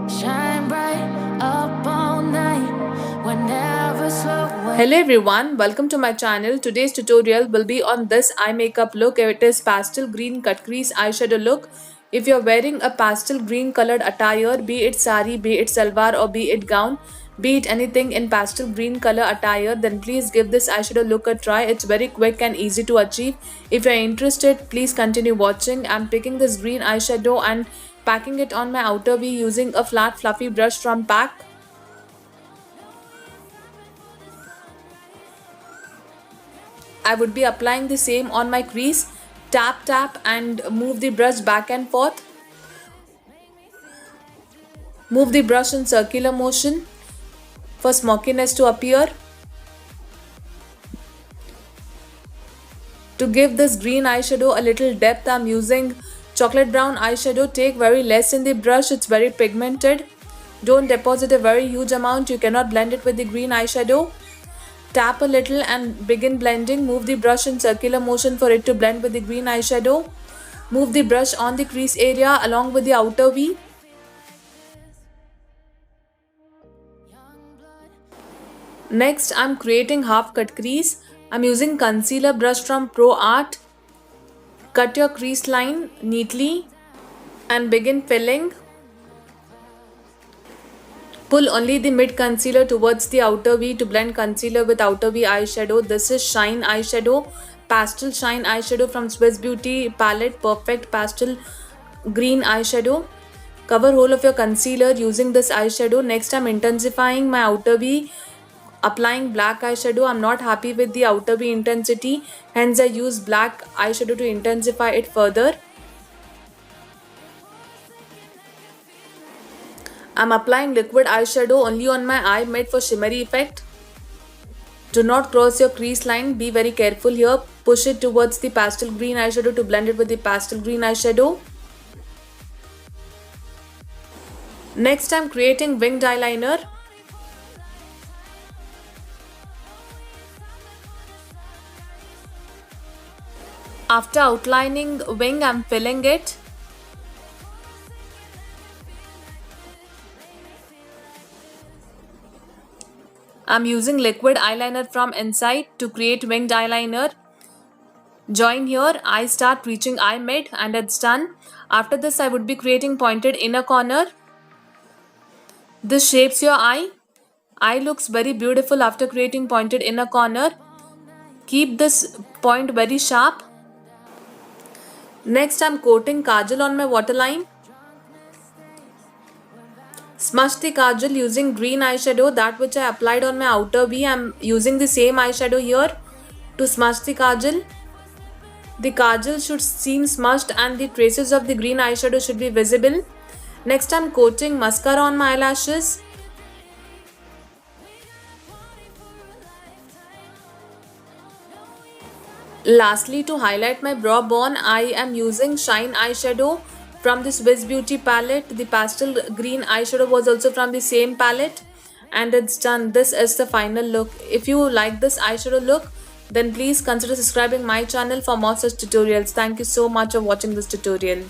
Shine bright up all night. We're never slowing. Hello everyone, welcome to my channel. Today's tutorial will be on this eye makeup look. It is pastel green cut crease eyeshadow look. If you're wearing a pastel green colored attire, be it sari, be it salwar or be it gown, be it anything in pastel green color attire, then please give this eyeshadow look a try. It's very quick and easy to achieve. If you're interested, please continue watching. I'm picking this green eyeshadow and packing it on my outer V using a flat fluffy brush from PAC. I would be applying the same on my crease. Tap and move the brush back and forth. Move the brush in circular motion for smokiness to appear. To give this green eyeshadow a little depth, I'm using chocolate brown eyeshadow. Take very less in the brush, it's very pigmented. Don't deposit a very huge amount, you cannot blend it with the green eyeshadow. Tap a little and begin blending. Move the brush in circular motion for it to blend with the green eyeshadow. Move the brush on the crease area along with the outer V. Next, I'm creating half cut crease. I'm using concealer brush from Pro Art. Cut your crease line neatly and begin filling. Pull only the mid concealer towards the outer V to blend concealer with outer V eyeshadow. This is Shine eyeshadow, pastel shine eyeshadow from Swiss Beauty palette, perfect pastel green eyeshadow. Cover whole of your concealer using this eyeshadow. Next, I'm intensifying my outer V, applying black eyeshadow. I'm not happy with the outer V intensity, hence I use black eyeshadow to intensify it further. I'm applying liquid eyeshadow only on my eye mid for shimmery effect. Do not cross your crease line, be very careful here. Push it towards the pastel green eyeshadow to blend it with the pastel green eyeshadow. Next, I'm creating winged eyeliner. After outlining wing, I'm filling it. I'm using liquid eyeliner from Insight to create winged eyeliner. Join here, I start reaching eye mid and it's done. After this, I would be creating pointed inner corner. This shapes your eye. Eye looks very beautiful after creating pointed inner corner. Keep this point very sharp. Next, I'm coating kajal on my waterline. Smudge the kajal using green eyeshadow, that which I applied on my outer V. I'm using the same eyeshadow here to smudge the kajal. The kajal should seem smudged and the traces of the green eyeshadow should be visible. Next, I'm coating mascara on my eyelashes. Lastly, to highlight my brow bone, I am using Shine eyeshadow from the Swiss Beauty palette. The pastel green eyeshadow was also from the same palette and it's done. This is the final look. If you like this eyeshadow look, then please consider subscribing my channel for more such tutorials. Thank you so much for watching this tutorial.